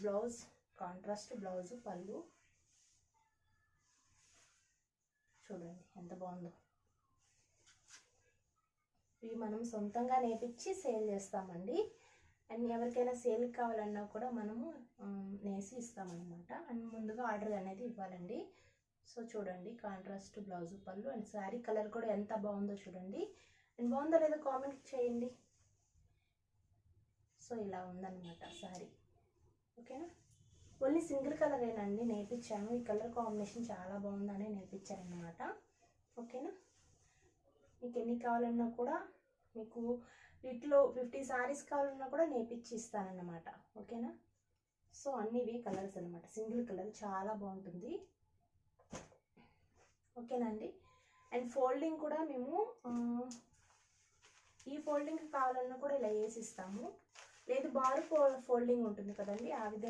Blouse contrast blouse పళ్ళు చూడండి ఎంత బాగుందో. ఇవి మనం సొంతంగా నేర్పించి సేల్ చేస్తామండి. అండ్ ఎవరికైనా సేల్ కావాలన్నా కూడా మనము నేసి ఇస్తామన్నమాట. అండ్ ముందుగా ఆర్డర్ అనేది ఇవ్వాలండి. సో చూడండి కాంట్రాస్ట్ బ్లౌజ్ పళ్ళు అండ్ శారీ కలర్ కూడా ఎంత బాగుందో చూడండి. అండ్ బాగుందో లేదో కామెంట్ చేయండి. సో ఇలా ఉందన్నమాట శారీ. ఓకేనా, ఓన్లీ సింగిల్ కలరేనండి నేర్పించాను. ఈ కలర్ కాంబినేషన్ చాలా బాగుందని నేర్పించారనమాట. ఓకేనా, మీకు ఎన్ని కావాలన్నా కూడా, మీకు వీటిలో 50 శారీస్ కావాలన్నా కూడా నేర్పించి ఇస్తానన్నమాట. ఓకేనా, సో అన్నివి కలర్స్ అనమాట. సింగిల్ కలర్ చాలా బాగుంటుంది. ఓకేనండి. అండ్ ఫోల్డింగ్ కూడా మేము ఈ ఫోల్డింగ్ కావాలన్నా కూడా ఇలా వేసి ఇస్తాము. లేదు బార్ ఫోల్డింగ్ ఉంటుంది కదండి, ఆ విధంగా